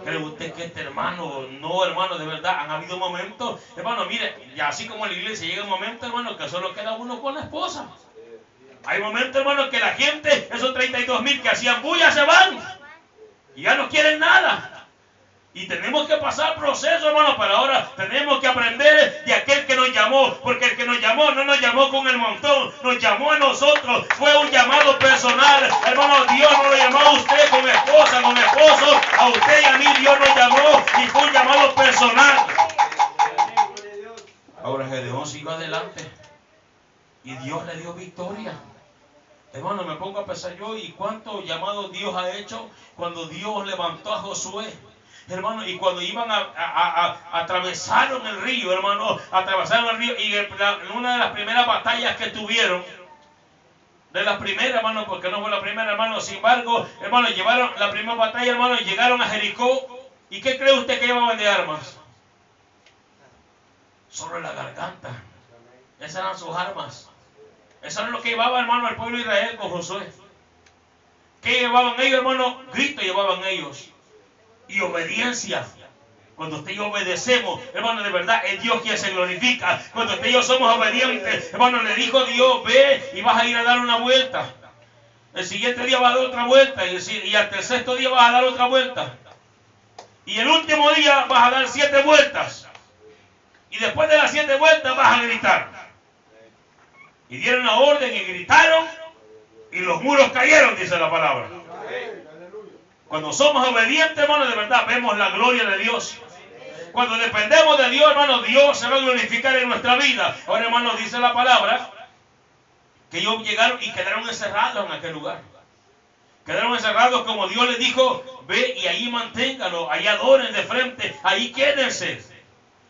¿Cree usted que este hermano, no, hermano, de verdad, han habido momentos, hermano, mire, ya así como en la iglesia llega un momento, hermano, que solo queda uno con la esposa. Hay momentos, hermano, que la gente, esos 32,000 que hacían bulla, se van y ya no quieren nada. Y tenemos que pasar proceso, hermano, pero ahora tenemos que aprender de aquel que nos llamó, porque el que nos llamó no nos llamó con el montón, nos llamó a nosotros, fue un llamado personal. Hermano, Dios no lo llamó a usted con esposa, con esposo, a usted y a mí Dios nos llamó y fue un llamado personal. Ahora Gedeón siguió adelante y Dios le dio victoria. Hermano, me pongo a pensar yo y cuántos llamados Dios ha hecho cuando Dios levantó a Josué. Hermano, y cuando iban atravesaron el río, hermano, atravesaron el río, y en una de las primeras batallas que tuvieron, de las primeras, hermano, porque no fue la primera, hermano, sin embargo, hermano, llevaron la primera batalla, hermano, y llegaron a Jericó, ¿y qué cree usted que llevaban de armas? Solo la garganta. Esas eran sus armas. Eso es lo que llevaba, hermano, el pueblo de Israel con Josué. ¿Qué llevaban ellos, hermano? Grito llevaban ellos. Y obediencia. Cuando usted y yo obedecemos, hermano, de verdad es Dios quien se glorifica. Cuando usted y yo somos obedientes, hermano, le dijo Dios, ve y vas a ir a dar una vuelta. El siguiente día vas a dar otra vuelta. Y hasta el sexto día vas a dar otra vuelta. Y el último día vas a dar 7 vueltas. Y después de las 7 vueltas vas a gritar. Y dieron la orden y gritaron. Y los muros cayeron, dice la palabra. Cuando somos obedientes, hermano, de verdad vemos la gloria de Dios. Cuando dependemos de Dios, hermano, Dios se va a glorificar en nuestra vida. Ahora, hermano, dice la palabra que ellos llegaron y quedaron encerrados en aquel lugar. Quedaron encerrados como Dios les dijo, ve y ahí manténganlo, ahí adoren de frente, ahí quédense.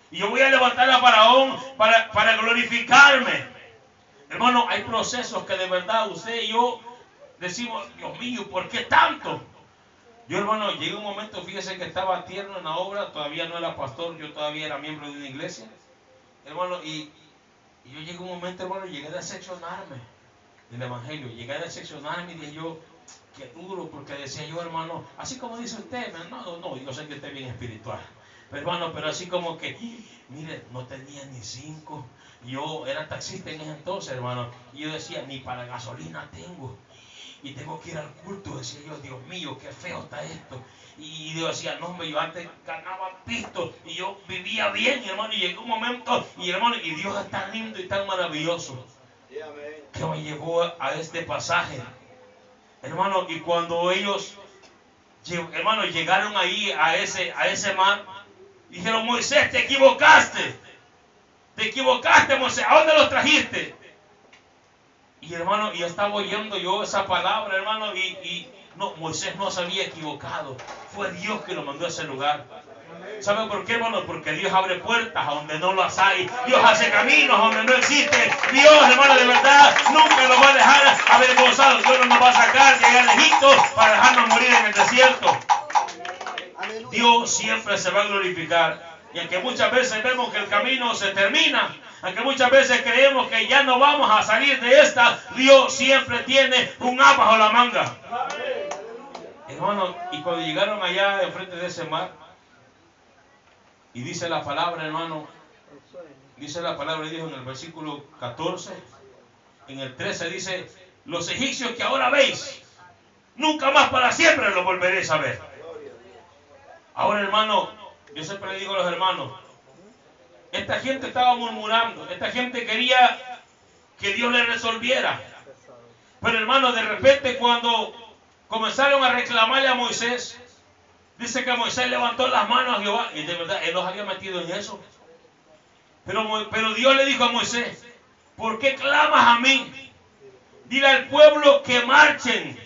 Y yo voy a levantar a Faraón para glorificarme. Hermano, hay procesos que de verdad usted y yo decimos, Dios mío, ¿por qué tanto? Yo, hermano, llegué un momento, fíjese que estaba tierno en la obra, todavía no era pastor, yo todavía era miembro de una iglesia. Hermano, y yo llegué un momento, hermano, llegué a decepcionarme del evangelio, llegué a decepcionarme y dije yo, qué duro, porque decía yo, hermano, así como dice usted, no, yo sé que usted es bien espiritual. Pero, hermano, pero así como que, mire, no tenía ni 5. Yo era taxista en ese entonces, hermano, y yo decía, ni para gasolina tengo. Y tengo que ir al culto, decía yo, Dios mío, qué feo está esto. Y Dios decía, no, hombre, yo antes ganaba pisto y yo vivía bien, hermano, y llegó un momento, y hermano, y Dios es tan lindo y tan maravilloso, que me llevó a este pasaje, hermano, y cuando ellos, hermano, llegaron ahí a ese mar, dijeron, Moisés, te equivocaste, Moisés, ¿a dónde los trajiste? Y hermano, y estaba oyendo yo esa palabra, hermano, y no, Moisés no se había equivocado. Fue Dios que lo mandó a ese lugar. ¿Sabe por qué, hermano? Porque Dios abre puertas a donde no las hay. Dios hace caminos donde no existe. Dios, hermano, de verdad, nunca nos va a dejar avergonzados. Dios no nos va a sacar de allá de Egipto para dejarnos morir en el desierto. Dios siempre se va a glorificar. Y aunque muchas veces vemos que el camino se termina, aunque muchas veces creemos que ya no vamos a salir de esta, Dios siempre tiene un as bajo la manga. Hermano, y cuando llegaron allá enfrente de ese mar, y dice la palabra, hermano, dice la palabra de Dios en el versículo 14, en el 13 dice, los egipcios que ahora veis, Nunca más para siempre lo volveréis a ver. Ahora, hermano, yo siempre le digo a los hermanos, esta gente estaba murmurando, esta gente quería que Dios le resolviera. Pero, hermano, de repente cuando comenzaron a reclamarle a Moisés, dice que Moisés levantó las manos a Jehová, y de verdad él los había metido en eso. Pero Dios le dijo a Moisés, ¿por qué clamas a mí? Dile al pueblo que marchen.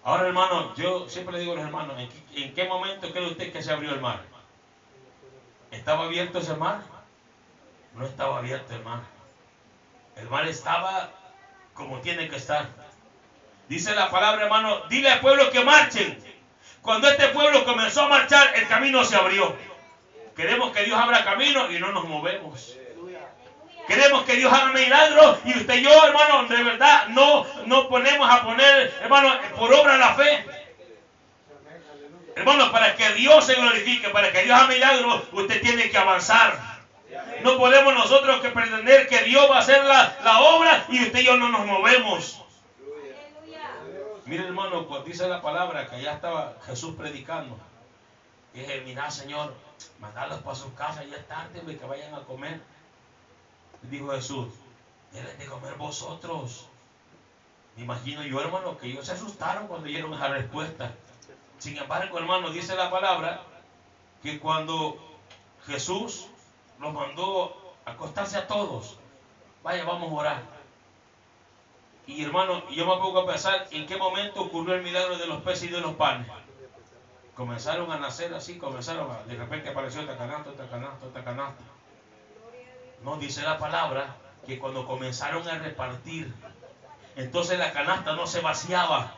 Ahora, hermano, yo siempre le digo a los hermanos, ¿en qué momento cree usted que se abrió el mar? ¿Estaba abierto ese mar? No estaba abierto el mar. El mar estaba como tiene que estar. Dice la palabra, hermano, dile al pueblo que marchen. Cuando este pueblo comenzó a marchar, el camino se abrió. Queremos que Dios abra camino y no nos movemos. Queremos que Dios haga milagros y usted y yo, hermano, de verdad no ponemos a poner, hermano, por obra la fe. Hermano, para que Dios se glorifique, para que Dios haga milagros, usted tiene que avanzar. No podemos nosotros que pretender que Dios va a hacer la obra y usted y yo no nos movemos. Mire, hermano, pues dice la palabra que allá estaba Jesús predicando. Y dije, mira, Señor, mandarlos para sus casas, ya es tarde, que vayan a comer. Dijo Jesús, denles de comer vosotros. Me imagino yo, hermano, que ellos se asustaron cuando oyeron esa respuesta. Sin embargo, hermano, dice la palabra que cuando Jesús los mandó a acostarse a todos, vaya, vamos a orar. Y hermano, yo me pongo a pensar en qué momento ocurrió el milagro de los peces y de los panes. Comenzaron a nacer así, de repente apareció esta canasta, esta canasta, esta canasta. No, dice la palabra que cuando comenzaron a repartir, entonces la canasta no se vaciaba.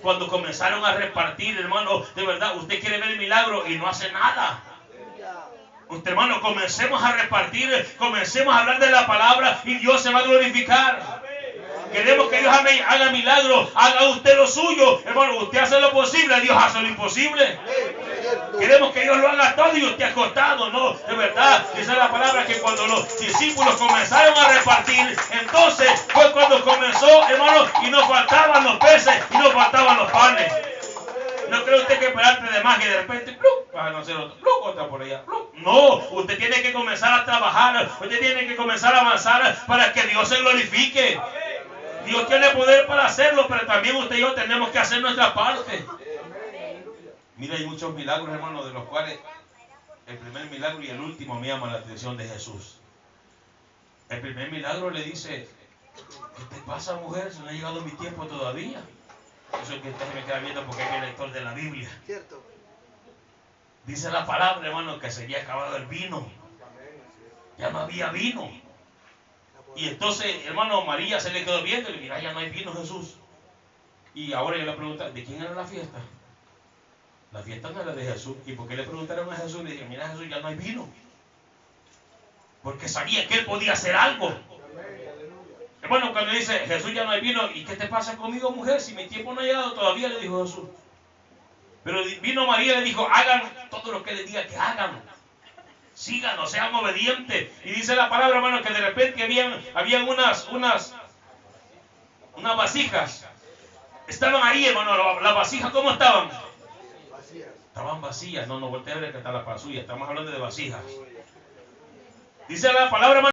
Cuando comenzaron a repartir, hermano, de verdad, usted quiere ver el milagro y no hace nada. Usted, hermano, comencemos a repartir, comencemos a hablar de la palabra y Dios se va a glorificar. Queremos que Dios haga milagros, haga usted lo suyo. Hermano, usted hace lo posible, Dios hace lo imposible. Queremos que Dios lo haga todo y usted acostado. No, de verdad, dice la palabra que cuando los discípulos comenzaron a repartir, entonces fue cuando comenzó, hermano, y nos faltaban los peces y nos faltaban los panes. No cree usted que esperarte de más y de repente, van a hacer otra por allá. No, usted tiene que comenzar a trabajar, usted tiene que comenzar a avanzar para que Dios se glorifique. Dios tiene poder para hacerlo, pero también usted y yo tenemos que hacer nuestra parte. Mira, hay muchos milagros, hermanos, de los cuales el primer milagro y el último me llama la atención de Jesús. El primer milagro le dice, ¿qué te pasa, mujer? Si no ha llegado mi tiempo todavía. Eso es que usted se me queda viendo porque es el lector de la Biblia. Dice la palabra, hermano, que se había acabado el vino. Ya no había vino. Y entonces, hermano, María se le quedó viendo y le dijo, mira, ya no hay vino, Jesús. Y ahora yo le pregunto, ¿de quién era la fiesta? La fiesta no era de Jesús. ¿Y por qué le preguntaron a Jesús? Le dije, mira, Jesús, ya no hay vino. Porque sabía que él podía hacer algo. Hermano, cuando dice, Jesús, ya no hay vino, ¿y qué te pasa conmigo, mujer? Si mi tiempo no ha llegado todavía, le dijo Jesús. Pero vino María y le dijo, hagan todo lo que le diga que hagan. Síganos, sean obedientes. Y dice la palabra, hermano, que de repente habían unas vasijas. Estaban ahí, hermano, las vasijas, ¿cómo estaban? Estaban vacías. No voltea a ver que está la pasuya. Estamos hablando de vasijas. Dice la palabra, hermano.